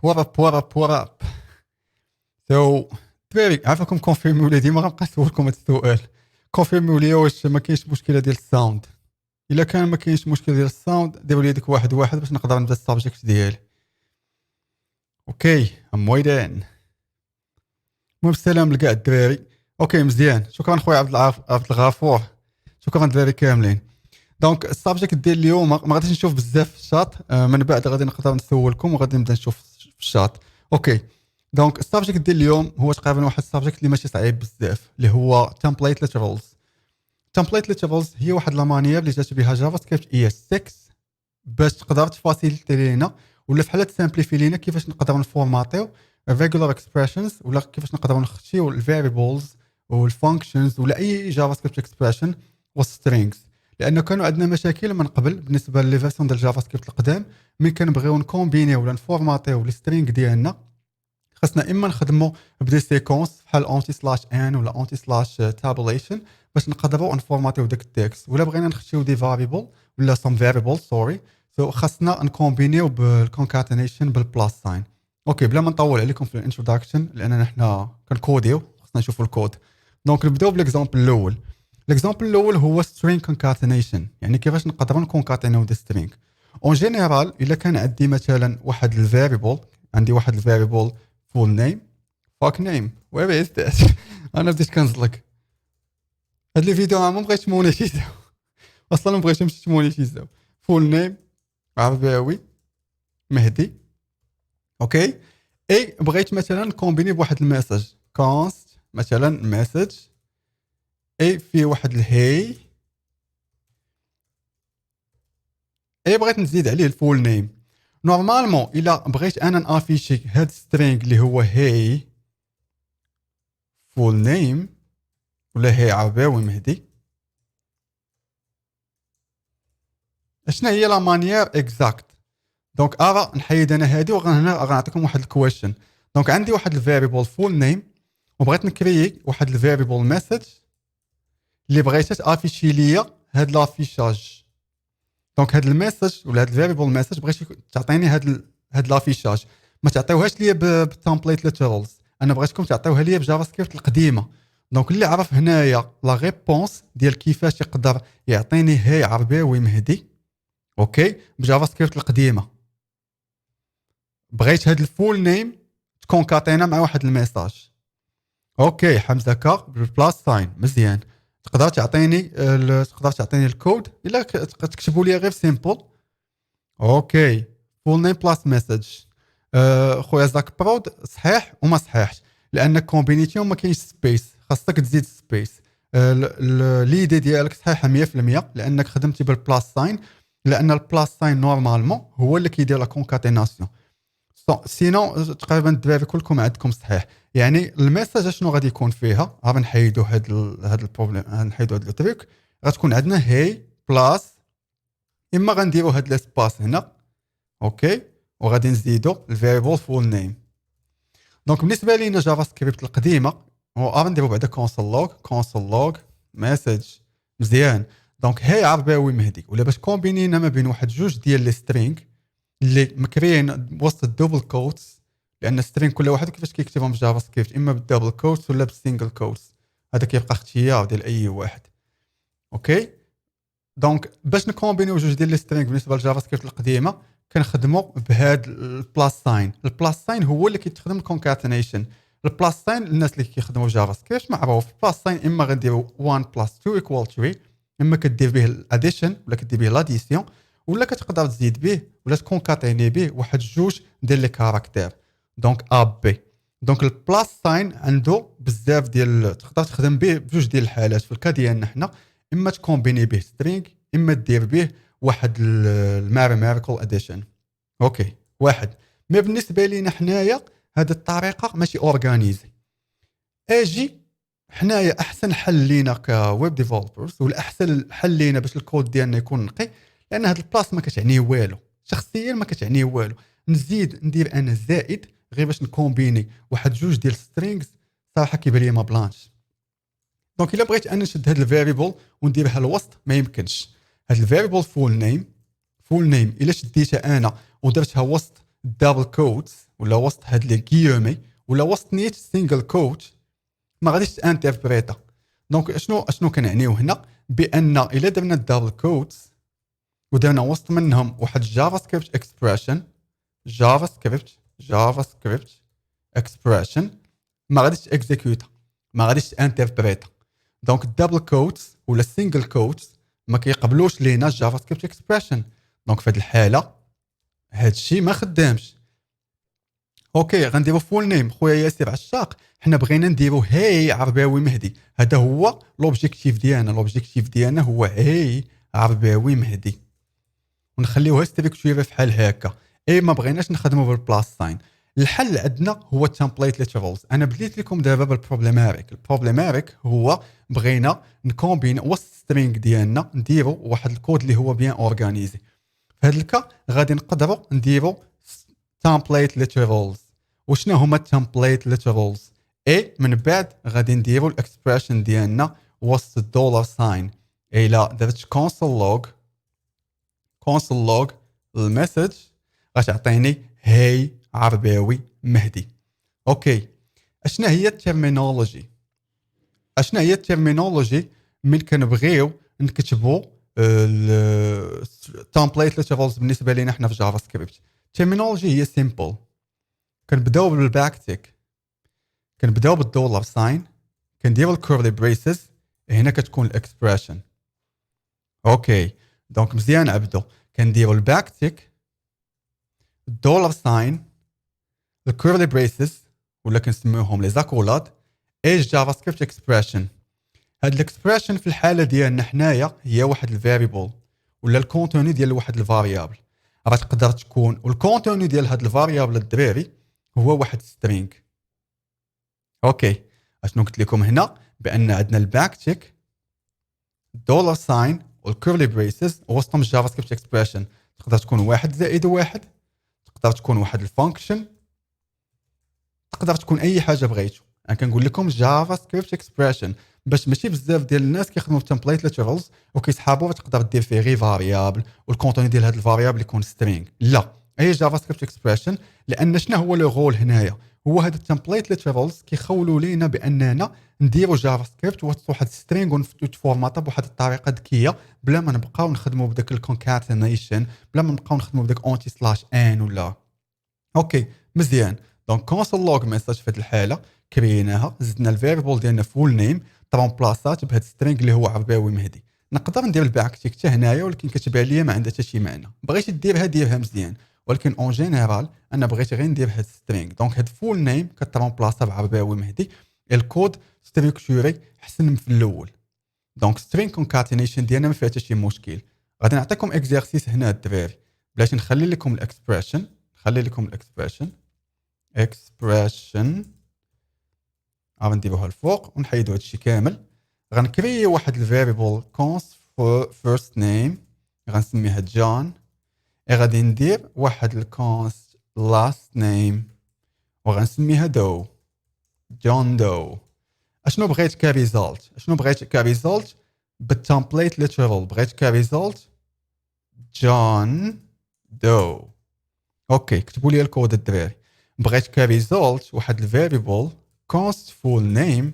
وراب. سو دراري عافاكم كونفيرميو لي ديما غنبقى نسولكم هذا السؤال. كونفيرميو لي واش ما كاينش مشكله ديال الساوند. الا كان ما كاينش مشكل ديال الساوند ديروا لي ديك واحد باش نقدر نبدا السابجيكت ديالي. اوكي ام ويدين. المهم السلام لكاع الدراري. اوكي مزيان، شكرا خويا عبد الغفور، شكرا الدراري كاملين. دونك السابجيكت ديال اليوم ما غاديش نشوف بزاف في الشات، من بعد غادي نقدر نسولكم وغادي نبدا نشوف في الشات. اوكي دونك السابجيكت ديال اليوم هو تقريبا واحد السابجيكت اللي ماشي صعيب بزاف، اللي هو تمبليت ليترالز. تمبليت ليترالز هي واحد لا مانيير اللي جات بها جافا سكريبت ES6 باش تقدر تفاسيليتي لينا ولا فحال تسامبليفي لينا كيفاش نقدروا نفورماتيو ريغولار اكسبريشنز ولا كيفاش نقدروا نخشيو الفاريبلز والفانكشنز ولا اي جافا سكريبت اكسبريشن والسترينجز. لانه كانوا عندنا مشاكل من قبل بالنسبه لي فيرسون ديال جافا سكريبت القدام، ملي كنبغيو نكومبيني ولا نفورماتيو السترينج ديالنا خاصنا اما نخدموا بدي سيكونس بحال اونتي سلاش ان ولا اونتي سلاش تابوليشن باش نقدروا نفورماتيو داك التكست، ولا بغينا نخشيو دي فاريبل ولا سم فاريبل سوري سو خاصنا نكومبينيو بالكونكاتينيشن بالبلاس ساين. اوكي بلا ما نطول عليكم في الانتروداكشن لاننا حنا كنكوديو خاصنا نشوفوا الكود. دونك نبداو بالاكزامبل الاول. الاكزامبل الاول هو string concatenation، يعني كيفاش نقدروا نكونكاتينيو دي string. اون جينيرال الا كان عندي مثلا واحد الفاريبل، عندي واحد الفاريبل full name fuck name where is that انا بديت كنزلق هاد لي فيديو ما بغيتش مونيتيزاو اصلا ما بغيتش نمشي مونيتيزاو. full name عرباوي مهدي. اوكي اي بغيت مثلا كومبيني بواحد الميساج كونست مثلا ميساج اي في واحد الهي اي بغيت نزيد عليه الفول نيم. نورمالمون الا بغيت انا نافيشي هاد سترينغ اللي هو هي فول نيم ولا هي عرباوي مهدي، اشنا هي لا مانيير اكزاكت. دونك ارا نحيد انا هادي وهنا غنعطيكم واحد الكويشن. دونك عندي واحد الفاريبل فول نيم وبغيت نكريي واحد الفاريبل ميساج اللي بغيتها تافيشي ليا هاد لافيشاج. دونك هاد الميساج ولا هاد الفاريبل ميساج بغيت تعطيني هاد لافيشاج، ما تعطيوهاش ليا بالتمبليت ليترالز، انا بغيتكم تعطيوها ليا بجافا سكريبت القديمه. دونك اللي عرف هنايا لا ريبونس ديال كيفاش يقدر يعطيني هي عرباوي مهدي اوكي بجافا سكريبت القديمه. بغيت هاد الفول نيم تكونكاتينا مع واحد الميساج. اوكي حمزه كار بالبلاس ساين مزيان. تقدر تعطيني الكود الا تكتبوا لي غير سيمبل. اوكي فول نيم بلاس ميساج. خويا زاك برود صحيح وما صحيحش لان كومبينيتيون ما كاينش سبيس، خاصك تزيد سبيس. ليدي ديالك صحيحه 100% لانك خدمتي بالبلاس ساين، لان البلاس ساين نورمالمون هو اللي كيدير لا كونكاتيناسيون. سينو تقريبا الدراري كلكم عندكم صحيح. يعني الميساج شنو غادي يكون فيها؟ غنحيدوا هاد البروبليم، غنحيدوا هاد التريك. غتكون عندنا هي بلاس اما غنديروا هاد لاسباس هنا اوكي وغادي نزيدوا الفاريبل فول نيم. دونك بالنسبه لينا جافا سكريبت القديمه هو غنديروا بعدا كونسول لوغ ميساج مزيان. دونك هي عرباوي مهدي ولا باش كومبينينا ما بين واحد جوج ديال لي سترينغ اللي مكريين وسط الدبل كوتس، لان سترينغ كل واحد كيفاش كيكتبهم بجافا سكريبت اما بالدبل كوتس ولا بالسينجل كوتس، هذا كيبقى اختيار ديال اي واحد. اوكي دونك باش نكومبينيو جوج ديال لي سترينغ بالنسبه لجافا سكريبت القديمه كنخدموا بهاد البلاس ساين. البلاس ساين هو اللي كيتخدم كونكاتينيشن. البلاس ساين الناس اللي كيخدموا جافا سكريبت معروف البلاس ساين اما غنديروا 1 + 2 = 3 اما كدير به الاديشن ولا كدير به لاديسيون ولا كتقدر تزيد به ولا تكونكاتيني به واحد جوج ديال لي كاركتير. دونك ا بي. دونك البلاس ساين عنده بزاف ديال تقدر تخدم به بجوج ديال الحالات. في الكا ديالنا حنا اما تكومبيني به سترينغ اما دير به واحد الماريكال اديشن. اوكي واحد مي بالنسبه لينا حنايا هذه الطريقه ماشي اورغانيزي. اجي حنايا احسن حل لينا كويب ديفلوبرز ولا احسن حل لينا باش الكود ديالنا يكون نقي، لان هاد البلاس ما كتعني والو شخصيا ما كتعني والو. نزيد ندير انا زائد غير باش نكومبيني واحد جوج ديال سترينغز صراحه كيبان لي ما بلانش. دونك الا بغيت انا نشد هاد الفاريبل ونديرها الوسط ما يمكنش. هاد الفاريبل فول نيم الا شديتها انا ودرتها وسط دبل كوتس ولا وسط هاد لي كيومي ولا وسط نيت سينجل كوت ما غاديش تانتربريتا. دونك اشنو كنعنيو هنا؟ بان الا درنا الدبل كوتس ودرنا وسط منهم واحد جافا سكريبت اكسبريشن، جافا سكريبت اكسبريشن ما غاديش اكزيكيوتا، ما غاديش انتربريتا. دونك الدبل كوتس ولا السينجل كوتس ما كيقبلوش لينا جافا سكريبت اكسبريشن. دونك في هذه الحاله هاد الشيء ما خدامش. اوكي غنديرو فول نيم خويا ياسر عشاق، حنا بغينا نديرو هاي عرباوي مهدي، هذا هو لوبجيكتيف ديالنا. لوبجيكتيف ديالنا هو هاي عرباوي مهدي، ونخليوها ستركتوري فحال هكا. اي ما بغيناش نخدمو بالبلاس ساين. الحل عندنا هو التمبليت ليترالز. انا بديت لكم دابا بالبروبليماتيك. البروبليماتيك هو بغينا نكومبين وسط سترينغ ديالنا نديرو واحد الكود اللي هو بيان اورغانيزي. في هذا الكا غادي نقدروا نديرو template literals. وشنو هما template literals؟ اي من بعد غادي نديرو الاكسبريشن ديالنا وسط الدولار ساين. اي لا درت console log المسج غتعطيني هاي عرباوي مهدي. اوكي اشنا هي الترمينولوجي؟ من كنبغيو نكتبوا التمبليت ليترالز بالنسبه لينا حنا في جافا سكريبت. الترمينولوجي هي سيمبل. كنبداو بالباك تيك، كنبداو بالدولار ساين، كنديروا الكورلي بريسز، هنا كتكون الاكسبريشن. اوكي دونك مزيان عبدو. كنديروا الباك تيك، الدولار ساين، الكورلي بريسز ولا كنسميوهم لي زاكولاد، ايش جافا سكريبت اكسبريشن. هاد الاكسبريشن في الحاله ديالنا حنايا هي واحد الفاريبل ولا الكونتوني ديال واحد الفاريابل. راه تقدر تكون والكونتوني ديال هاد الفاريابل الدراري هو واحد سترينغ. اوكي اشنو قلت لكم هنا؟ بان عندنا الباك تيك، الدولار ساين والكيرلي بريسز وسطهم الجافا سكريبت اكسبريشن. تقدر تكون واحد زائد واحد، تقدر تكون واحد الفانكشن، تقدر تكون اي حاجه بغيتو. انا كنقول لكم جافا سكريبت اكسبريشن باش ماشي بزاف ديال الناس كيخدموا في تمبليت ليترالز وكيسحابوا تقدر دير فيه غير فاريابل والكونتوني ديال هذا الفاريابل يكون سترينغ. لا هي جافا سكريبت اكسبريشن. لان شنو هو لو رول هنايا؟ هو هذا التمبليت ليترالز كيخولوا لينا باننا نديروا جافا سكريبت وسط واحد سترينغ ونفورماطا بواحد الطريقه ذكيه بلا ما نبقاو نخدموا بداك الكونكاتينيشن، بلا ما نبقاو نخدموا بداك اونتي سلاش ان ولا. اوكي مزيان. دونك كونسول لوغ ميساج في هذه الحاله كريناها، زدنا الفاريبل ديالنا فول نيم طبعا بلاصات بهذا سترينغ اللي هو عرباوي مهدي. نقدر ندير الباك تيك حتى هنايا ولكن كتبان ليا ما عندها حتى شي معنى. بغيتي ديرها مزيان، ولكن اون جينيرال انا بغيت غير ندير هاد سترينغ. دونك هاد فول نيم كطبعا بلاصه بعرباوي مهدي. الكود ستركتوري حسن من في الاول. دونك سترينغ كونكاتينيشن ديالنا ما فيها حتى شي مشكل. غادي نعطيكم اكزرسيس هنا الدراري بلاش نخلي لكم الاكسبريشن. اكسبريشن غنديروها الفوق ونحيدو هادشي كامل. غنكري واحد الفاريبل كونست فيرست نيم غنسميها جون. غادي ندير واحد الكونست لاست نيم وغنسميها دو، جون دو. اشنو بغيت كريزولت؟ بالتمبليت ليترال بغيت كريزولت جون دو. اوكي كتبوا لي الكود الدراري. بغيت كريزولت واحد الفاريبل const full name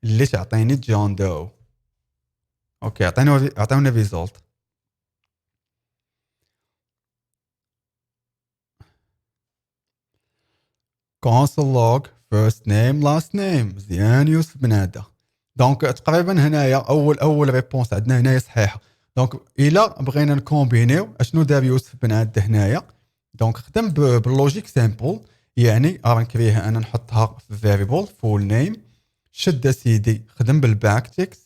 اللي تعطيني جون دو. اوكي عطيونا ريزولت. console log first name last name. مزيان يوسف بنادى. دونك تقريبا هنايا اول ريبونس عندنا هنايا صحيحه. دونك الا بغينا نكومبينيو اشنو دار يوسف بنادى هنايا؟ دونك خدم باللوجيك سامبل، يعني غنكريها انا نحطها في فاريبل فول نيم. شد سيدي خدم بالباك تيكس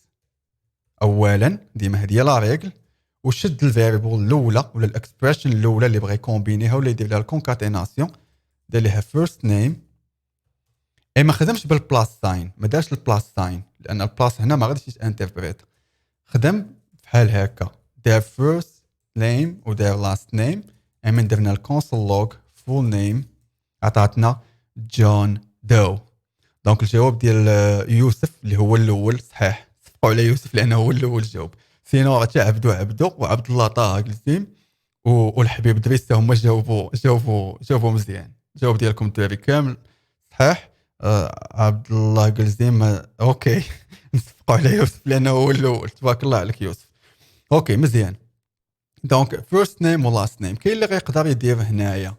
اولا، ديما هذه لا ريغل، وشد الفاريبل الاولى ولا الاكسبريشن الاولى اللي بغى يكومبينيها ولا يدير لها الكونكاتيناسيون، دار لها فيرست نيم. اي ما خدمش بالبلاس ساين، ما دارش البلاس ساين لان البلاس هنا ما غاديش يتانتربريت. خدم بحال هكا، دار فيرست نيم ودار لاست نيم. من درنا الكونسول لوغ فول نيم عطاتنا جون دو. دونك الجواب ديال يوسف اللي هو الاول صحيح. صفقوا على يوسف لانه هو الاول جاوب. سينو راه عبدو وعبد الله طه قلتيم والحبيب دريس هما جاوبوا مزيان. الجواب ديالكم الدراري كامل صحيح. عبد الله قلزيم اوكي. نصفقوا على يوسف لانه هو الاول. تبارك الله عليك يوسف. اوكي مزيان. دونك فيرست نيم و لاست نيم كاين اللي غيقدر يدير هنايا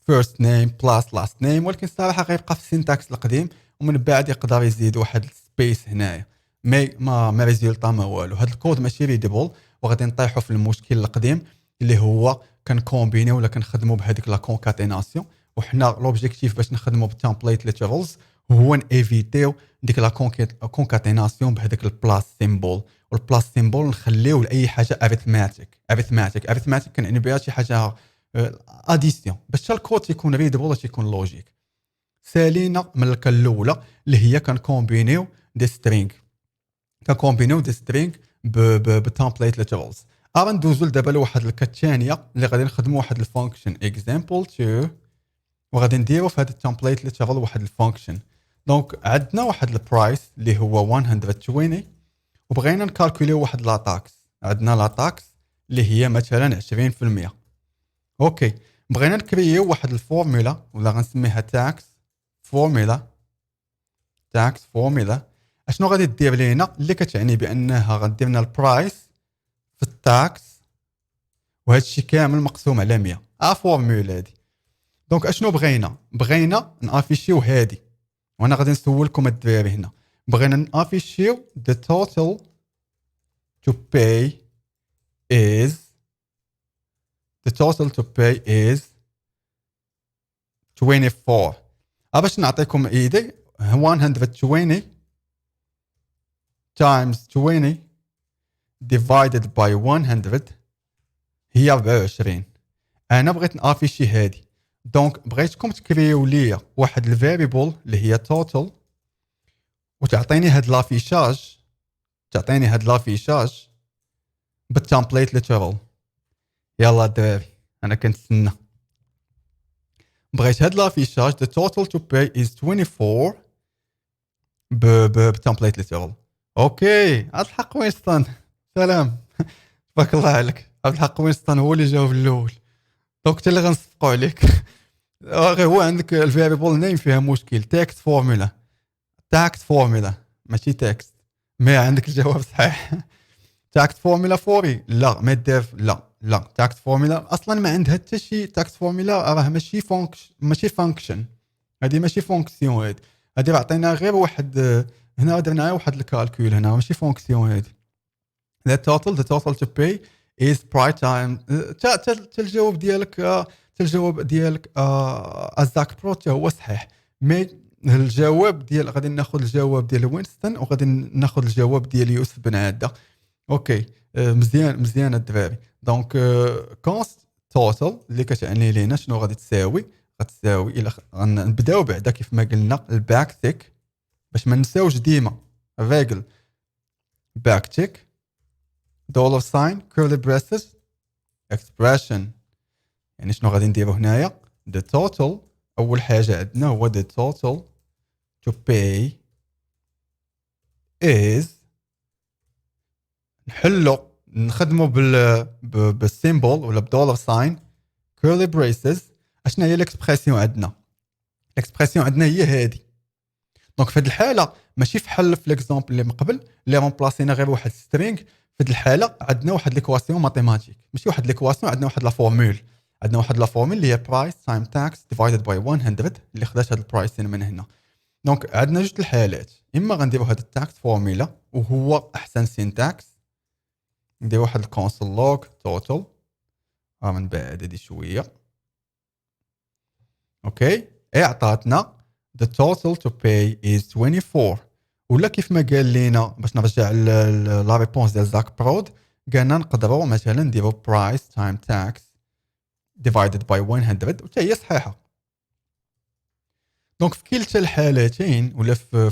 فيرست نيم بلاس لاست نيم، ولكن الصراحه غيبقى في السينتاكس القديم، ومن بعد يقدر يزيد واحد السبيس هنايا. ما ريزولتا ما والو. هذا الكود ماشي ريديبل، وغادي نطيحوا في المشكل القديم اللي هو كنكومبيني ولا كنخدموا بهذيك لا كونكاتيناسيون. وحنا لوبجيكتيف باش نخدموا بالتمبليت ليترالز هو نيفيتيو ديك لا كونكاتيناسيون بهذاك البلاس سيمبل. والبلاس سيمبل نخليوه لاي حاجه اريثماتيك كنعني بها شي حاجه اديسيون باش الكود يكون ريدبل باش يكون لوجيك. سالينا من الكلمه الاولى اللي هي كنكومبينيو دي سترينغ بتمبليت ليترالز. ندوزو دابا لواحد الكات ثانيه اللي غادي نخدموا واحد الفانكشن اكزامبل 2 وغادي نديرو في هذا التمبليت ليترال واحد الفانكشن. دونك عندنا واحد البرايس اللي هو 120 وبغينا نكالكوليو واحد لاطاكس. عندنا لاطاكس اللي هي مثلا 20%. اوكي بغينا نكريو واحد الفورمولا ولا غنسميها تاكس فورمولا. اشنو غادي دير لينا اللي كتعني بانها غدير لنا البرايس في التاكس وهذا الشيء كامل مقسوم على 100. فورمولا هادي. دونك اشنو بغينا نافيشيو هادي، وانا غادي نسولكم الدراري هنا. بغينا نافيشيو the total to pay is 24. باش نعطيكم ايدي 120 times 20 divided by 100 هي 24. انا بغيت نافيشي هادي. دونك بغيتكم تكريو ليا واحد الفاريبل اللي هي total وتعطيني هاد لافيشاج بالتمبليت ليترال. يلا الدراري انا كنتسنى. بغيت هاد لافيشاج the total to pay is 24 بالتمبليت ليترال. اوكي عبد الحق وينستون سلام. تبارك الله عليك. عبد الحق وينستون هو اللي جاوب الاول. دونك انت اللي غنصفقوا عليك. غير هو عندك الفاريبل نيم فيها مشكل. تاكس فورمولا ماشي تاكس. ما عندك الجواب صحيح. تاكس فورمولا فوري لا ما دير لا تاكس فورمولا اصلا ما عندها حتى شي. تاكس فورمولا راه ماشي فانكشن. هذه ماشي فونكسيون. هذه عطينا غير واحد هنا درنا واحد الكالكول هنا ماشي فونكسيون. هذه the total to pay is price time. الجواب ديالك ازاك برو هو صحيح. مي الجواب ديال غادي ناخذ الجواب ديال وينستون وغادي ناخذ الجواب ديال يوسف بن عاده. اوكي مزيان الدراري. دونك كونست توتال اللي كتعني لينا شنو غادي تساوي الى نبداو بعدا كيف ما قلنا الباك تيك باش ما نساوش ديما ريجل باك تيك دولار ساين كيرلي بريسز اكسبريشن. يعني شنو غادي نديرو هنايا the total. اول حاجه عندنا هو the total to pay is نخدمو بالسيمبل ولا بدولار ساين كيرلي بريسز. اشنا هي الاكسبرسيون عندنا هي هادي. دونك في هذه الحاله ماشي في ليكزامبل اللي من قبل اللي رامبلاسينا غير واحد سترينغ. في هذه الحاله عندنا واحد ليكواسيون ماتيماتيك ماشي واحد ليكواسيون. عندنا واحد لا فورمول اللي هي برايس تايم تاكس ديفايدد باي 100 اللي خدات هاد البرايس من هنا. دونك عندنا جوج الحالات. اما غنديروا هاد التاكس فورمولا وهو احسن سينتاكس. ندير واحد الكونسول لوج توتال من بعد هادي شويه. اوكي عطاتنا the total to pay is 24. ولا كيف ما قال لينا باش نرجع لا ريبونس ديال زاك برود قالنا نقدروا مثلا نديروا برايس تايم تاكس divided by 100 وتا هي صحيحه. دونك في كلتا الحالتين ولا في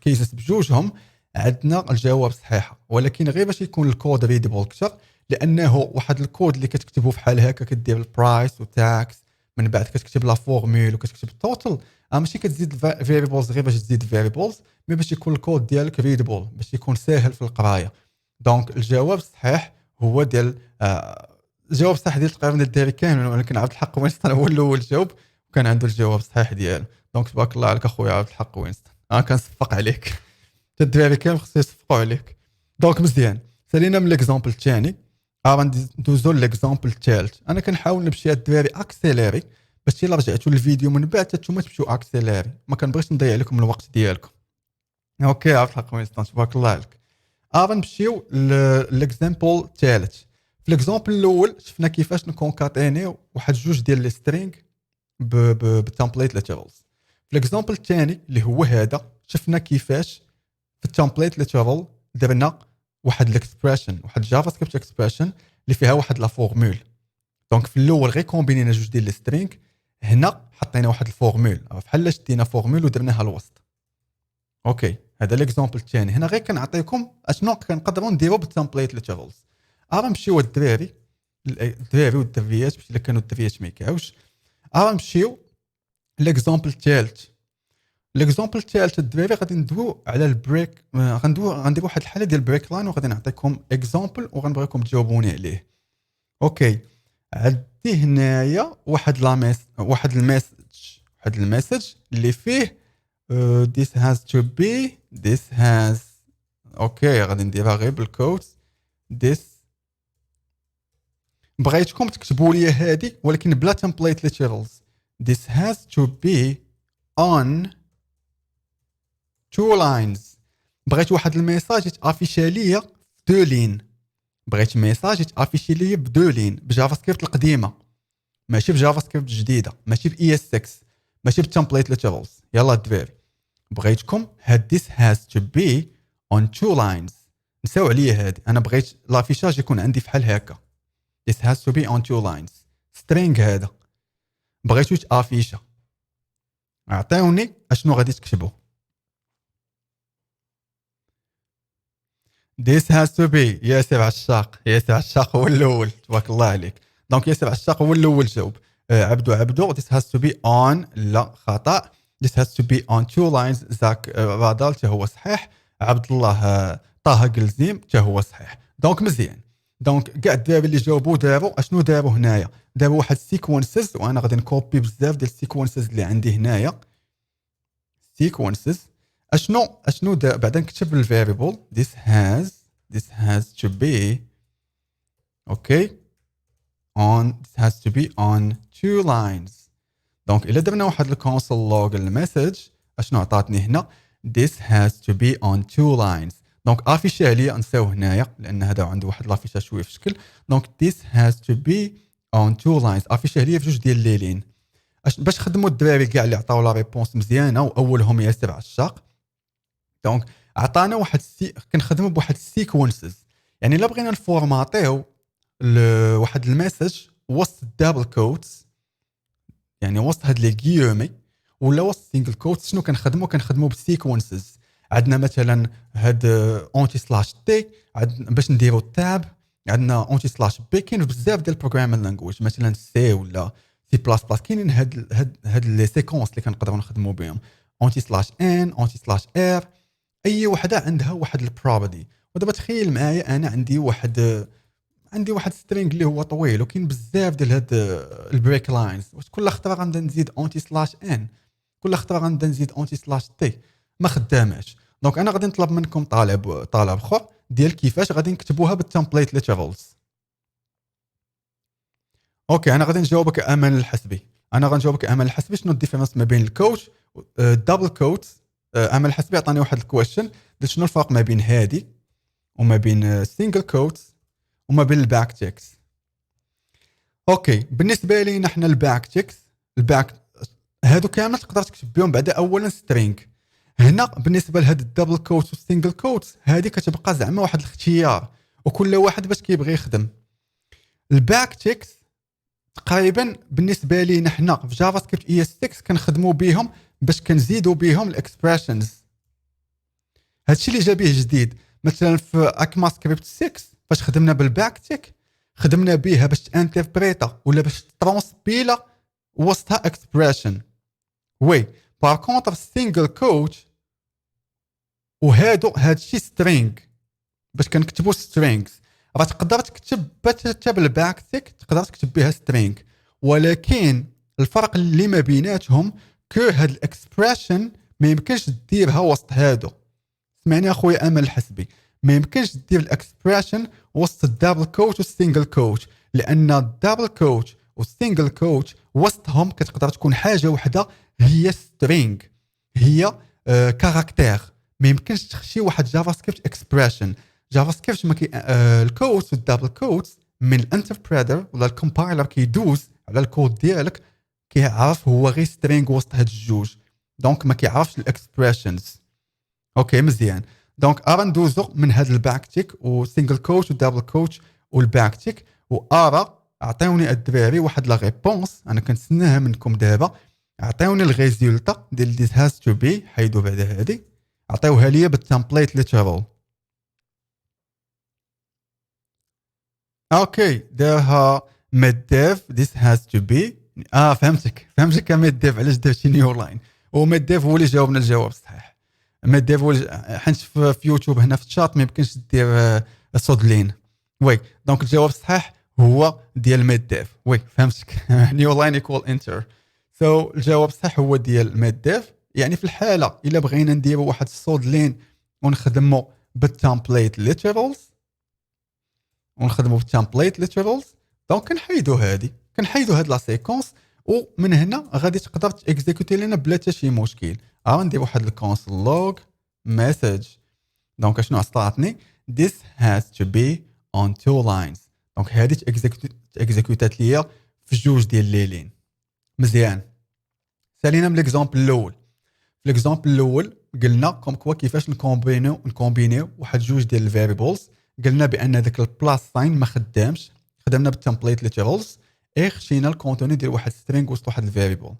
كيسز بجوجهم عندنا الجواب صحيحه. ولكن غير باش يكون الكود ريديبل اكثر لانه واحد الكود اللي كتكتبه بحال هكا كدير البرايس وتاكس من بعد كتكتب لا فورمول وكتكتب التوتال. ماشي كتزيد فاريبلز غير باش تزيد فاريبلز مي باش يكون الكود ديالك ريديبل باش يكون ساهل في القرايه. دونك الجواب صحيح هو ديال الجواب الصحيح ديال تقريبا الدراري كامل، ولكن عبد الحق وينستون هو الاول جاوب وكان عنده الجواب الصحيح ديالو. دونك تبارك الله عليك اخويا عبد الحق وينستون، انا كنصفق عليك. الدراري كامل خصو يصفقوا عليك. دونك مزيان، سالينا من ليكزامبل الثاني. غندوزو ليكزامبل الثالث. انا كنحاول نمشي الدراري اكسيليري باش الا رجعتوا للفيديو من بعد نتوما تمشيو اكسيليري، ما كنبغيش نضيع لكم الوقت ديالكم. اوكي عبد الحق وينستون تبارك الله عليك. غنمشيو ليكزامبل الثالث. في ليكزامبل الاول شفنا كيفاش نكونكاتينيو واحد جوج ديال لي سترينغ بالتمبليت ليترالز. في ليكزامبل الثاني اللي هو هذا شفنا كيفاش في التمبليت ليترال درنا واحد الاكسبريشن، واحد جافا سكريبت اكسبريشن اللي فيها واحد لا فورمول. دونك في الاول غير كومبينينا جوج ديال لي سترينغ، هنا حطينا واحد الفورمول بحال شدينا فورمول ودرناها الوسط. اوكي هذا ليكزامبل الثاني. هنا غير كنعطيكم اشنو كنقدروا نديروا بالتمبليت ليترالز. غنمشيو الدراري والدريات باش الا كانوا الدريات ما يكعوش. غنمشيو ليكزامبل الثالث. ليكزامبل الثالث الدراري غادي ندويو على البريك، غنديروا واحد الحاله ديال البريك لاين وغادي نعطيكم اكزامبل وغنبغيكم تجاوبوني عليه. اوكي عندي هنايا واحد الميساج اللي فيه this has to be this has. اوكي غادي نديرها غير بالكود this. بغيتكم تكتبوا لي هذه ولكن بلا تمبليت ليترالز. this has to be on two lines. بغيت واحد الميساج يتافيشي ليا دو لين. بغيت ميساج يتافيشي ليا بدو لين بجافا سكريبت القديمه، ماشي بجافا سكريبت الجديده، ماشي ب ES6، ماشي بالتمبليت ليترالز. يلا الدراري بغيتكم هاد this has to be on two lines. نساو عليا هادي، انا بغيت لافيشاج يكون عندي فحال هكا. this has to be on two lines. string هذا بغيتو يتافيشا. اعطيوني اشنو غادي تكتبوا. this has to be. ياسر عشاق هو الاول تبارك الله عليك. دونك ياسر عشاق هو الاول جاوب. عبدو this has to be on. لا خطا. this has to be on two lines. زاك رادال حتى هو صحيح. عبد الله طه قلزيم حتى هو صحيح. دونك مزيان. دونك كاع الدراري اللي جاوبوا داروا اشنو داروا هنايا؟ داروا واحد سيكونسز، وانا غادي نكوبي بزاف ديال السيكونسز اللي عندي هنايا. سيكونسز اشنو بعدا نكتب الفاريبل this has to be okay this has to be on two lines. دونك الا درنا واحد الكونسول لوغ المسج اشنو عطاتني هنا؟ this has to be on two lines. دونك افيشي عليا نساو هنايا لان هذا عنده واحد لافيشا شويه في الشكل. دونك this has to be on two lines افيشي عليا في جوج ديال الليلين. باش خدموا الدراري كاع اللي عطاو لا ريبونس مزيانه واولهم ياسر عشاق. دونك عطانا واحد كنخدموا بواحد السيكونسز. يعني الا بغينا نفورماتيو واحد الميساج وسط الدبل كوتس، يعني وسط هاد لي غيومي ولا وسط سينجل كوتس، شنو كنخدموا بالسيكونسز. عندنا مثلا هاد اونتي سلاش تي باش نديروا التاب، عندنا اونتي سلاش بي. كاين بزاف ديال البروغرامين لانجويج مثلا سي ولا سي بلاس بلاس. كاينين هاد لي سيكونس اللي كنقدروا نخدموا بهم. اونتي سلاش ان، اونتي سلاش ار، اي وحده عندها واحد البروبرتي. ودابا تخيل معايا انا عندي واحد سترينغ اللي هو طويل وكاين بزاف ديال هاد البريك لاينز. واش كل خطره غنبدا نزيد اونتي سلاش ان، كل خطره غنبدا نزيد اونتي سلاش تي؟ ما خداماش. دونك انا غادي نطلب منكم طلب اخر ديال كيفاش غادي نكتبوها بالتمبليت ليترالز. اوكي انا غادي نجاوبك امل الحسبي. شنو الديفيرنس ما بين الكوت دبل كوت؟ امل الحسبي عطاني واحد الكويشن قلت شنو الفرق ما بين هادي وما بين سينجل كوت وما بين الباك تشيكس. اوكي بالنسبه لينا حنا الباك تشيكس هادو كامل تقدر تكتب بهم بعدا اولا سترينغ. هنا بالنسبه لهاد الدبل كوت والسينجل كوت هادي كتبقى زعما واحد الاختيار وكل واحد باش كيبغي يخدم. الباك تشيكس تقريبا بالنسبه لينا حنا في جافا سكريبت اي اس 6 كنخدموا بهم باش كنزيدوا بهم الاكسبريشنز. هادشي اللي جا به جديد. مثلا في اكما سكريبت 6 فاش خدمنا بالباك تشيك خدمنا بها باش تانتربريتا ولا باش ترانسبيلا وسطها اكسبريشن. وي بار كونتر سينجل كوت وهادشي سترينغ باش كنكتبوا سترينغز. راه تقدر تكتب حتى بالباك تيك، تقدر تكتب بها سترينغ، ولكن الفرق اللي ما بيناتهم كو هاد الاكسبريشن ما يمكنش ديرها وسط هادو. سمعني اخويا امل الحسبي، ما يمكنش دير الاكسبريشن وسط الدبل كوت والسينجل كوت، لان الدبل كوت والسينجل كوت وسطهم كتقدر تكون حاجه وحده هي سترينغ، هي كاركتير. ما يمكنش تخشي واحد جافا سكريبت اكسبريشن. جافا سكريبت ما كي الكوت والدبل كوت من الانتربريتر ولا الكومبايلر كيدوز على الكود ديالك كيعرف هو غير سترينغ وسط هاد الجوج، دونك ما كيعرفش الاكسبريشنز. اوكي مزيان. دونك ارا ندوزو من هاد الباك تيك وسينجل كوت ودبل كوت والباك تيك، وارا عطيوني الدراري واحد لا ريبونس انا كنتسناها منكم دابا. عطيوني الريزولتا ديال ديس هاز تو بي، حيدوا بعدا هادي، عطيوها ليا بالتمبليت ليترال. اوكي دارها ميد ديف ديس هاز تو بي. فهمتك ميد ديف علاش درتي نيو لاين، وميد ديف هو اللي جاوبنا الجواب الصحيح. ميد ديف هو حيت في يوتيوب هنا في الشات ما يمكنش دير صودلين. وي دونك الجواب الصحيح هو ديال ميد ديف. وي فهمتك نيو لاين ايكوال انتر. سو الجواب الصحيح هو ديال ميد ديف. يعني في الحاله الا بغينا نديروا واحد الصودلين ونخدموا بالتمبليت ليترالز، بالتمبليت ليترالز، دونك كنحيدوا هاد لا سيكونس، ومن هنا غادي تقدر تيكزيكوتي لنا بلا حتى شي مشكل. ندير واحد الكونسول لوغ مسج. دونك شنو عطاتني؟ this has to be on two lines. دونك هادي تيكزيكوتات ليا في جوج ديال لي لين. مزيان. سالينا من ليكزامبل الاول. في ليكزامبل الاول قلنا كوم كوا كيفاش نكومبينيو واحد جوج ديال الفاريبلز. قلنا بان ذاك البلاس ساين ما خدامش، خدمنا بالتمبليت ليترالز، خشينا الكونتوني ديال واحد سترينغ وسط واحد الفاريبل.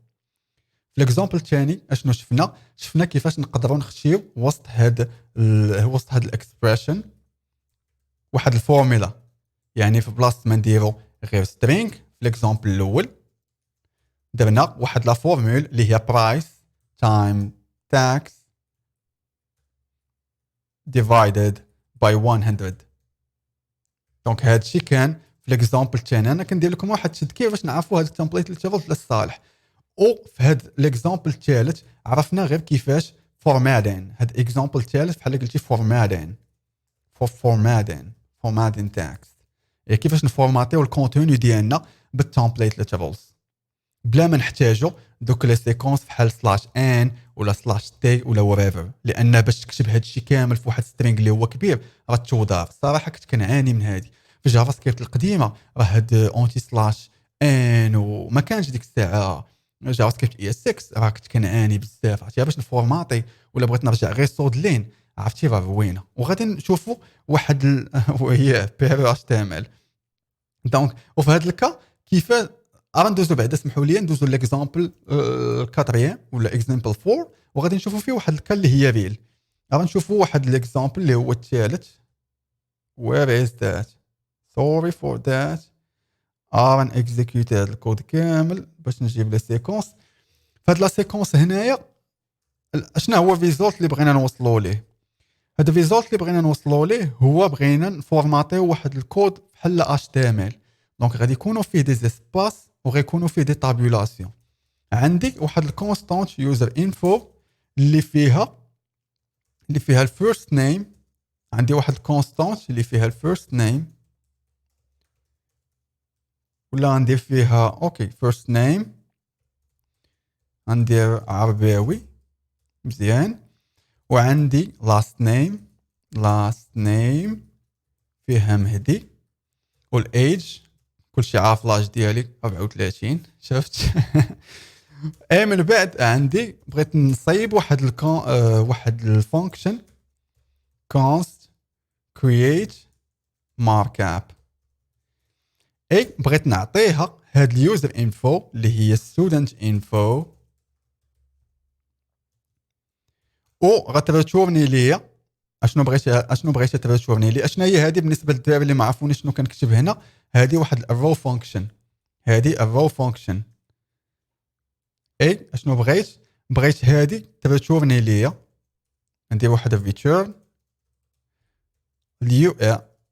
في ليكزامبل الثاني اشنو شفنا كيفاش نقدروا نخشيو وسط هاد الاكسبريشن واحد الفورمولا. يعني في بلاصه ما نديرو غير سترينغ في ليكزامبل الاول درنا واحد لا فورمول اللي هي برايس تايم تاكس divided by 100. دونك هادشي كان في ليكزامبل الثاني. انا كندير لكم واحد التذكير باش نعرفوا هاد التمبليت اللي تشغل للصالح. وفي هاد ليكزامبل الثالث عرفنا غير كيفاش فورماتين. هاد اكزامبل الثالث بحال قلتي فورماتين تاكس، كيفاش نفورماتيو الكونتوني ديالنا بالتمبليت ليترالز بلا ما نحتاجو دوك لي سيكونس بحال سلاش ان ولا سلاش تي ولا وريفر، لان باش تكتب هادشي كامل في واحد سترينغ اللي هو كبير راه توضار. الصراحه كنت كنعاني من هادي في جافا سكريبت القديمه، راه هاد اونتي سلاش ان وما كانش ديك الساعه جافا سكريبت اي اس 6 راه كنت كنعاني بزاف. عرفتي باش نفورماتي ولا بغيت نرجع غير صود لين، عرفتي راه روينه. وغادي نشوفوا واحد وهي بي اتش تي ام ال. دونك وفي هذا الكا كيفاش ندوزو بعدا، سمحوا لي ندوزو ليكزامبل الكاتريام ولا اكزامبل 4، وغادي نشوفوا فيه واحد الكا اللي هي ريل. غنشوفوا واحد ليكزامبل اللي هو الثالث. where is that sorry for that. غنكزيكيوت هذا الكود كامل باش نجيب لي سيكونس. فهاد لا سيكونس هنايا شنو هو الريزولت اللي بغينا نوصلوا ليه؟ هاد الريزولت اللي بغينا نوصلوا ليه هو بغينا نفورماتيو واحد الكود بحال اش تي ام ال. دونك غادي يكونوا فيه دي زيسباس وغيكونوا فيه دي تابولاسيون. عندي واحد الكونستانت يوزر انفو اللي فيها الفيرست نيم. عندي واحد الكونستانت اللي فيها الفيرست نيم، ولا غندير فيها اوكي فيرست نيم، غندير عرباوي مزيان. وعندي لاست نيم فيها مهدي. والايج كلشي عارف لاج ديالي 34. شفت من بعد عندي بغيت نصيب واحد الفانكشن const create markup. بغيت نعطيها هاد اليوزر انفو اللي هي student info، غتريتورني ليا اشنو بغيتي تريتورني لي. اشنا هي هذه بالنسبه للدراري اللي ما عرفوني شنو كنكتب هنا؟ هذه واحد الرو فانكشن. اشنو بغيت هذه تريتورني ليا. ندير واحد الريتورن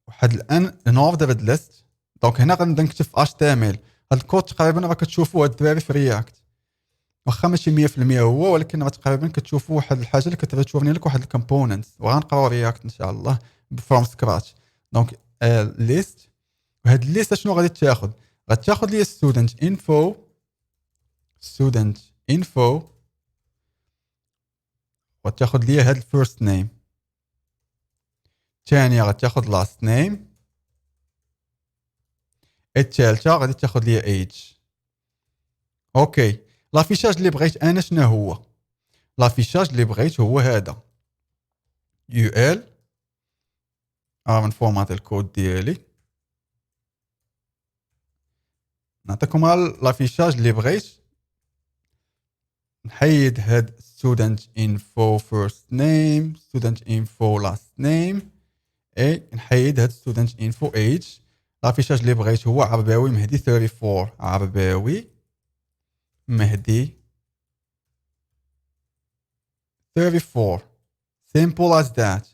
واحد الان نوف ديفيد ليست. دونك هنا غنبدا نكتب في اش تي ام ال. هاد الكود تقريبا راه كتشوفوا هاد الدراري في رياكت، واخا ماشي 100% هو، ولكن راه تقريبا كتشوفوا واحد الحاجه اللي كتبغي توريني لك واحد الكومبوننتس، وغنقراو رياكت ان شاء الله فروم سكراتش. دونك ليست، وهاد الليست شنو غادي تاخذ؟ غتاخذ لي ستودنت انفو، ستودنت انفو، وتاخذ لي هاد الفيرست نيم، الثانيه غتاخذ لاست نيم، الثالثه غادي تاخذ لي ايج. اوكي، لافيشاج اللي بغيت انا شنو هو؟ لافيشاج اللي بغيت هو هذا يو ال. من فورمات الكود ديالي نعطيكم لافيشاج اللي بغيت. نحيد هاد student info first name، student info last name، اي نحيد هاد student info age. لافيشاج اللي بغيت هو عرباوي مهدي 34، عرباوي مهدي 34. simple as that،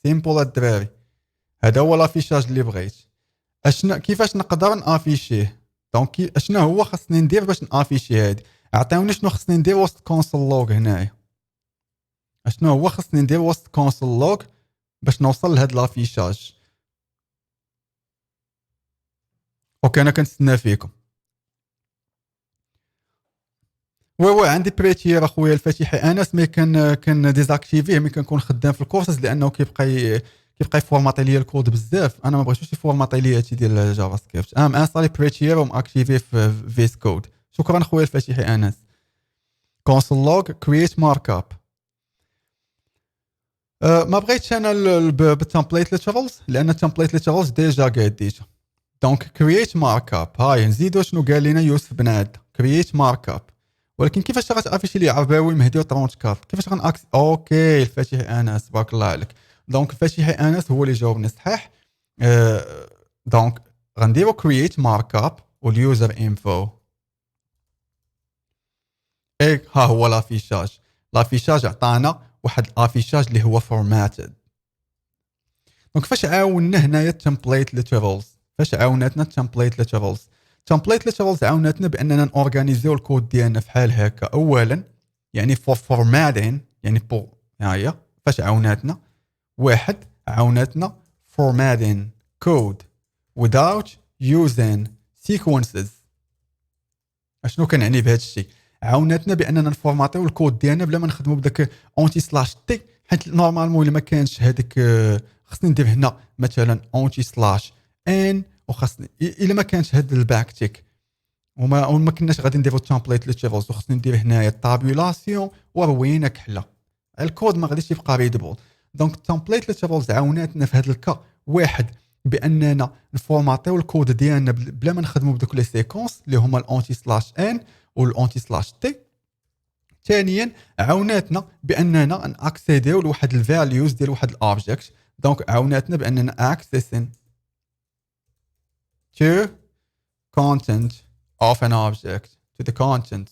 simple الدراري. هذا هو لافيشاج اللي بغيت. اشنا كيفاش نقدر نافيشيه؟ دونك اشنا هو خاصني ندير باش نافيشي هادي؟ عطيوني شنو خاصني ندير وسط كونسول لوغ هنايا. اشنو هو خاصني ندير وسط كونسول لوغ باش نوصل لهاد لافيشاج؟ اوكي انا كنتسنى فيكم. وي عندي بريتير اخويا الفاتحي انس، مي كان ديزاكتيفيه مي كنكون خدام في الكورسز، لانه كيبقى يفورماطي ليا الكود بزاف. انا ما بغيتوش يفورماطي ليا هادشي ديال جافا سكريبت. انستالي بريتير وماكتيفي في فيس كود. شكرا خويا الفاتحي انس. كونسول لوغ كرييت مارك اب. ما بغيتش انا بالتمبليت ليترالز، لان التمبليت ليترالز ديجا قاديتها. دونك كرييت مارك اب. هاي نزيدو شنو قال لنا يوسف بن عاد، كرييت مارك اب. ولكن كيفاش غتافيشي لي عرباوي مهدي 34؟ كيفاش اوكي الفاتحي انس بارك الله عليك. دونك الفاتحي انس هو اللي جاوبني صحيح. دونك غنديرو كرييت مارك اب واليوزر انفو. اي ها هو لافيشاج. لافيشاج عطانا واحد الافيشاج اللي هو فورماتد. دونك فاش عاوننا هنايا التمبليت ليترالز؟ فاش عاونتنا التمبليت ليترالز؟ التمبليت ليترالز عاونتنا باننا نورغانيزيو الكود ديالنا فحال هكا. اولا يعني فور فورماتين، يعني بو هاهي فاش عاونتنا. واحد عاونتنا formatting code without using sequences. اشنو كنعني بهذا الشيء؟ عاونتنا باننا نفورماتيو الكود ديالنا بلا ما نخدموا بداك اونتي سلاش تي، حيت نورمالمون الا ما كانش هذاك خصني ندير هنا مثلا اونتي سلاش ان، وخاصني الا ما كانش هذا الباك تيك وما كناش غادي نديرو تمبليت ليتشيفلز، وخصني ندير هنايا التابيلاسيون وروينه كحله، الكود ما غاديش يبقى ريدبل. دونك التمبليت ليتشيفلز عاوناتنا في هذا الكا. واحد باننا نفورماتيو الكود ديالنا بلا ما نخدموا بدوك لي سيكونس اللي هما الاونتي سلاش ان والانتي سلاش تي. ثانيا عاوناتنا باننا ناكسيديو لواحد الفاليوز ديال واحد الاوبجيكت. دونك عاوناتنا باننا اكسيسين to content of an object, to the content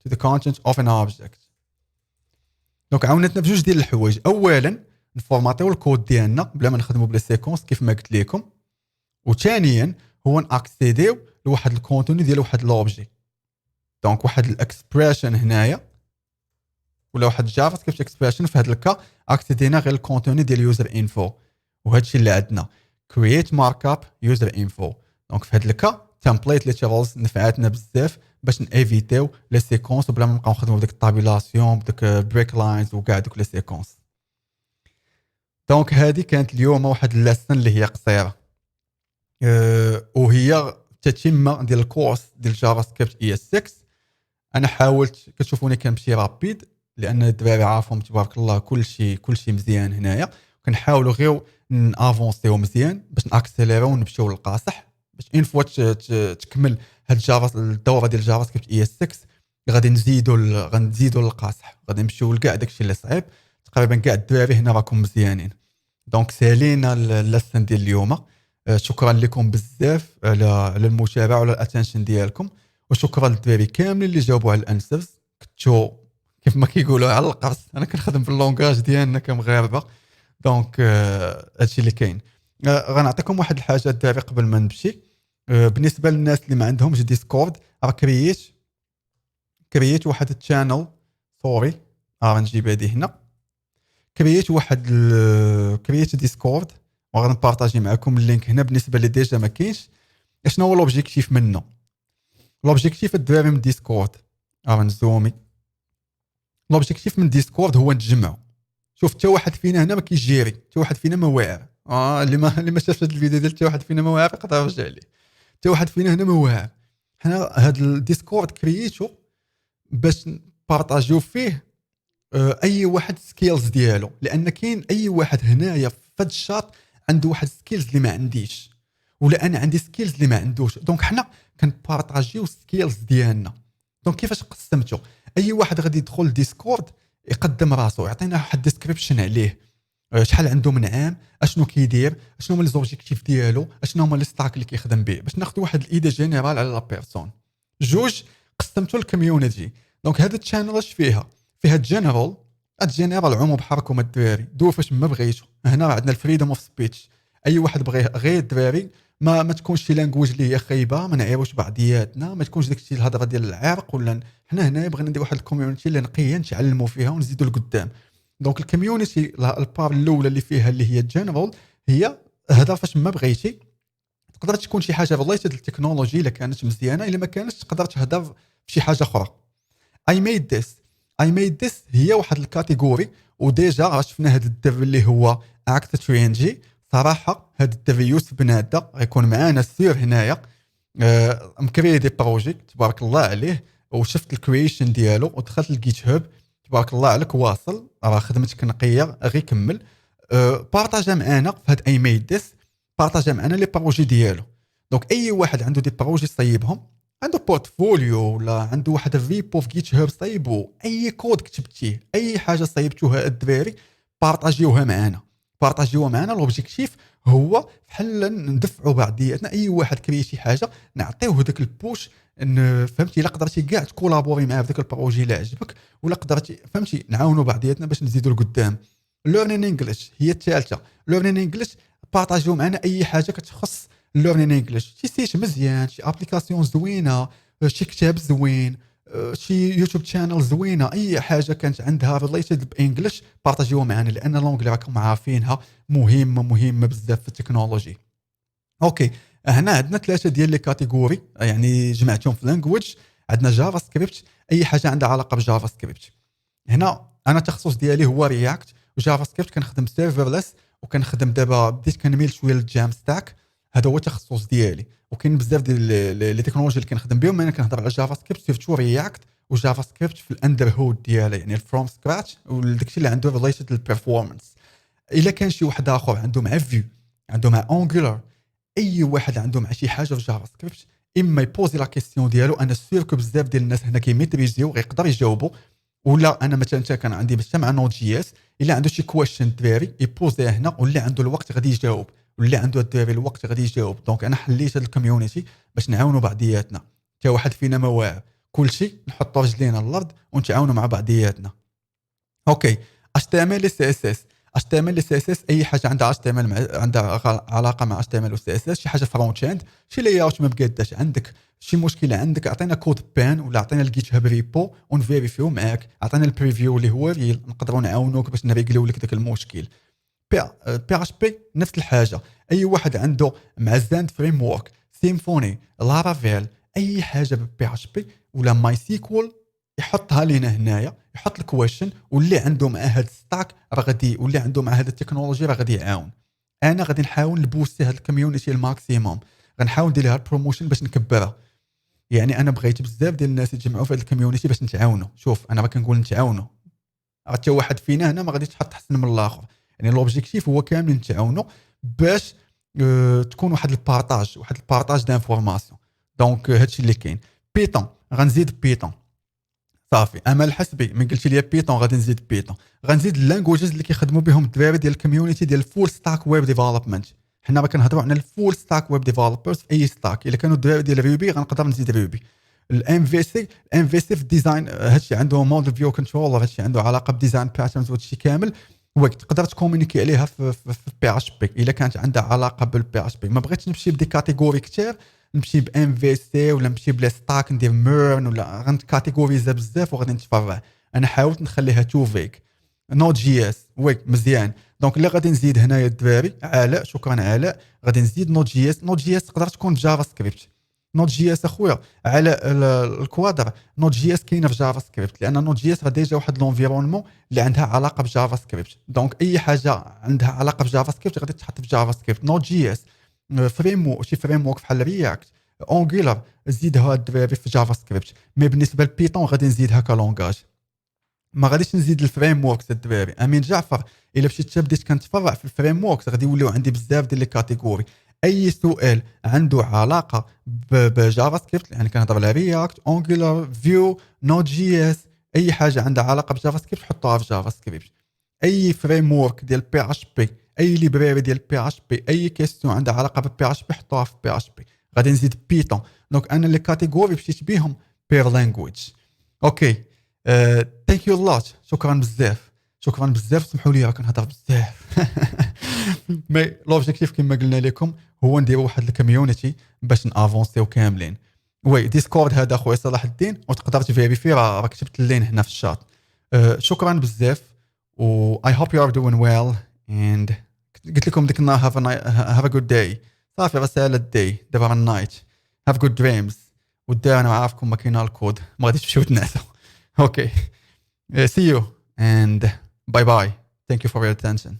to the content of an object. دونك عاونتنا بجوج ديال الحوايج. اولا نفورماتيو الكود ديالنا بلا ما نخدموا بلا سيكونس كيف ما قلت لكم، وثانيا هو ناكسيديو لواحد الكونتوني ديال واحد لوبجي. دونك واحد الاكسبريشن هنايا ولا واحد جافا سكريبت اكسبريشن في هذا الكا اكسيدينا غير الكونتوني ديال يوزر انفو، وهذا الشيء اللي عندنا كرييت مارك اب يوزر انفو. دونك في هذا الكا تمبليت ليترالز نفعتنا بزاف باش نيفيتيو لي سيكونس وبلا ما نبقاو نخدموا بديك التابيلاسيون بديك بريك لاينز وكاع دوك لي سيكونس. دونك هذه كانت اليوم واحد اللسن اللي هي قصيره، وهي تتمه ديال الكورس ديال جافا سكريبت اي اس 6. انا حاولت كتشوفوني كنمشي رابيد لان الدراري عارفهم تبارك الله كلشي مزيان هنايا، كنحاولوا غير نافونسيو مزيان باش ناكسيليرو ونمشيو للقاصح، باش اون فوا تكمل هاد الجافا الدوره ديال جافا سكريبت اي اس 6 غادي نزيدوا للقاصح، غادي نمشيو لكاع داكشي اللي صعيب. تقريبا كاع الدراري هنا راكم مزيانين. دونك سالينا اللسن ديال اليوم. شكرا لكم بزاف على المتابعه وعلى الاتنشن ديالكم، وشكرا للدراري كاملين اللي جاوبوا على الانسرز. كنتو كيف ما كيقولوا على القرص، انا كنخدم باللونغاج ديالنا كمغاربه. دونك هادشي اللي كاين. غنعطيكم واحد الحاجه الدراري قبل ما نمشي. بالنسبه للناس اللي ما عندهمش ديسكورد، راه كرييت واحد الشانل. سوري، غنجيب هادي هنا. كرييت ديسكورد، وغنبارطاجي معكم اللينك هنا بالنسبه اللي ديجا ما كاينش. شنو هو لوبجيكتيف منه؟ لوبجيكتيف الدراري من ديسكورد، غنزومي. لوبجيكتيف من ديسكورد هو نتجمعوا. شوف، حتى واحد فينا هنا ما كيجيري، حتى واحد فينا ما واعر. اللي ما شافش هذا الفيديو ديال حتى واحد فينا ما واعر يقدر يرجع ليه. حتى واحد فينا هنا ما واعر. حنا هذا الديسكورد كرييتو باش نبارطاجيو فيه اي واحد سكيلز ديالو، لان كاين اي واحد هنايا في هذا الشاط عنده واحد سكيلز اللي ما عنديش، ولا انا عندي سكيلز اللي ما عندوش. دونك حنا كنبارطاجيو سكيلز ديالنا. دونك كيفاش قسمتو؟ اي واحد غادي يدخل ديسكورد يقدم راسو، يعطينا واحد ديسكريبشن عليه، شحال عنده من عام، اشنو كيدير، اشنو هما لي زوبجيكتيف ديالو، اشنو هما لي ستاك اللي كيخدم به، باش ناخذ واحد الايدي جينيرال على لا بيرسون. جوج، قسمتو الكوميونيتي. دونك هذا الشانل اش فيها الجنرال. الجنرال عمو بحركم الدراري، دور فاش ما بغيتو. هنا راه عندنا الفريدوم اوف سبيتش، اي واحد بغى غير الدراري. ما تكونش شي لانجويج اللي هي خايبه، ما نعيروش بعضياتنا، ما تكونش داكشي الهضره ديال العرق ولا. حنا هنا بغينا ندير واحد الكوميونيتي اللي نقيه نتعلموا فيها ونزيدوا لقدام. دونك الكوميونيتي البار الاولى اللي فيها اللي هي الجنرال، هي هذا فاش ما بغيتي. تقدر تكون شي حاجه ريليتد للتكنولوجي الا كانت مزيانه، الا ما كانتش تقدر تهضر في شي حاجه اخرى. اي ميد ذس هي واحد الكاتيجوري، وديجا شفنا هذا الدرب اللي هو اكت ترينجي. صراحه هذا الدرب يوسف بناده غيكون معانا سير هنايا. مكري دي بروجي تبارك الله عليه، وشفت الكرييشن ديالو ودخلت الجيت هاب. تبارك الله عليك، واصل، راه خدمتك نقيه، غير كمل. بارطاجا معانا في هاد اي ميد ذس، بارطاجا معانا لي بروجي ديالو. دونك اي واحد عنده دي بروجي صيبهم، عنده بورتفوليو ولا عنده واحد الريبو في جيت هاب صايبو، اي كود كتبتيه، اي حاجه صايبتوها الدراري، بارطاجيوها معنا. لوبجيكتيف هو بحال ندفعوا بعضياتنا. اي واحد كري شي حاجه نعطيوه داك البوش، فهمتي؟ الا قدرتي كاع تكولابوري معاه في داك البروجي اللي عجبك، ولا قدرتي فهمتي نعاونوا بعضياتنا باش نزيدوا لقدام. ليرنين انجلش هي الثالثه. ليرنين انجلش بارطاجيو معنا اي حاجه كتخص ليرنين انجلش، شي سيت مزيان، شي ابليكاسيون زوينه، شي كتاب زوين، شي يوتيوب شانل زوينه، اي حاجه كانت عندها ريليتد بانجلش بارطاجيوها معنا، لان لونجلي راكم عارفينها مهمه بزاف في التكنولوجي. اوكي، هنا عندنا ثلاثه ديال لي كاتيجوري، يعني جمعتهم في لانجويج. عندنا جافا سكريبت، اي حاجه عندها علاقه بجافا سكريبت. هنا انا التخصص ديالي هو رياكت وجافا سكريبت، كنخدم سيرفرلس، وكنخدم دابا بديت كنميل شويه للجام ستاك. هذا هو التخصص ديالي، وكاين بزاف ديال لي تكنولوجي اللي كنخدم بهم. انا كنهضر على جافا سكريبت، سيرتو رياكت وجافا سكريبت في الاندر هود ديالها، يعني الفروم سكراتش، وداكشي اللي عنده ريليتد للبيرفورمانس. الا كان شي واحد اخر عنده مع فيو، عنده مع انجولار، اي واحد عنده مع شي حاجه في جافا سكريبت، اما يبوزي لا كيسيون ديالو. انا سير كو بزاف ديال الناس هنا كيميتريزيو غيقدر يجاوبوا. ولا انا مثلا كان عندي باش مع نوت جي اس، الا عنده شي كويشن الدراري يبوزيها هنا، واللي عنده الوقت غادي يجاوب، واللي عنده الدراري الوقت غادي يجاوب. دونك انا حليت هذا الكوميونيتي باش نعاونوا بعضياتنا، حتى واحد فينا ما واعر، كلشي نحطوا رجلينا على الارض ونتعاونوا مع بعضياتنا. اوكي، HTML CSS. HTML CSS اي حاجه عندها HTML عندها علاقه مع HTML و CSS، شي حاجه فرونت اند، شي لاي اوت ما بقاداش عندك، شي مشكله عندك، عطينا كود بان ولا عطينا الجيت هاب ريبو ونفيريفيو معاك، عطينا البريفيو اللي هو ريل، نقدروا نعاونوك باش نريغليو لك داك المشكل. بي اتش بي نفس الحاجه، اي واحد عنده مع زاند فريم ورك، سيمفوني، لارافيل، اي حاجه بي اتش بي ولا ماي سيكوال، يحطها لينا هنايا، يحط الكويشن، واللي عنده مع هذا ستاك راه غادي، واللي عنده مع هذا التكنولوجي راه غادي يعاون. انا غادي نحاول نبوستي هذا الكوميونيتي الماكسيموم، غنحاول ندير لها البروموشن باش نكبرها. يعني انا بغيت بزاف ديال الناس يتجمعوا في هذا الكوميونيتي باش نتعاونوا. شوف انا ما كنقول نتعاونوا، حتى واحد فينا هنا ما غاديش تحط احسن من الاخر، يعني لوبجيكتيف هو كامل نتعاونوا باش تكون واحد البارطاج دانفورماسيون. دونك هادشي اللي كاين. بيتون غنزيد بيتون، صافي. امل حسبي من قلتي لي بيتون غادي نزيد بيتون، غنزيد اللانجويجز اللي كيخدموا بهم الدراري ديال الكوميونيتي ديال الفول ستاك ويب ديفلوبمنت. حنا ما كنهضروا على الفول ستاك ويب ديفلوبرز في اي ستاك. الا كانوا الدراري ديال روبي غنقدر نزيد روبي. الام في سي في الديزاين، هادشي عنده موديل فيو كنترولر، هادشي عنده علاقه بديزاين باترنز وهادشي كامل. ويك تقدر تكومونيكي عليها في بي اش بي الا كانت عندها علاقه بالبي اش بي. ما بغيتش نمشي بدي كاتيجوري كثير، نمشي بام في سي ولا نمشي بلي ستاك ندير ميرن ولا غنكاتيجوريزا بزاف وغادي نتفرع. انا حاولت نخليها تو فيك. نوت جي اس ويك مزيان. دونك اللي غادي نزيد هنايا الدراري علاء، شكرا علاء، غادي نزيد نوت جي اس. نوت جي اس تقدر تكون جافا سكريبت. نوت جي اس اخويا على الكوادر، نوت جي اس كاينه في جافا سكريبت، لان نوت جي اس راه ديجا واحد لونفيرونمون اللي عندها علاقه بجافا سكريبت. دونك اي حاجه عندها علاقه بجافا سكريبت غادي تحط في جافا سكريبت. نوت جي اس فريم شي فريم ورك بحال رياكت اونجولار زيدها الدراري في جافا سكريبت. مي بالنسبه لبيتون غادي نزيدها كلونجاج، ما غاديش نزيد الفريم وركس الدراري. امين جعفر الا مشيت بديت كنتفرع في الفريم وركس غادي يوليو عندي بزاف ديال لي كاتيجوري. اي سؤال عنده علاقه بجافا سكريبت، يعني كنهضر على رياكت اونجولار فيو نوت جي اس، اي حاجه عندها علاقه بجافا سكريبت حطوها في جافا سكريبت. اي فريم ورك ديال بي اش بي، اي ليبراري ديال بي اش بي، اي كيستيون عندها علاقه ببي اش بي حطوها في بي اش بي. غادي نزيد بيتون. دونك انا لي كاتيجوري مشيت بيهم بير لانجويج. اوكي. ثانك يو لوت، شكرا بزاف، شكرا بزاف. سمحوا لي كنهضر بزاف. مي لوبجيكتيف كما قلنا لكم هو نديروا واحد الكوميونيتي باش نافونسيو كاملين. وي ديسكورد هذا خويا صلاح الدين، وتقدر تفيريفي راه كتبت اللين هنا في الشات. شكرا بزاف و I hope you are doing well and قلت لكم ديك النهار have a good day. صافي رسالة الداي دابا النايت. have good dreams. والدار انا عارفكم ما كاينه الكود، ما غاديش تمشيو تنعسوا. اوكي. See you and bye bye. Thank you for your attention.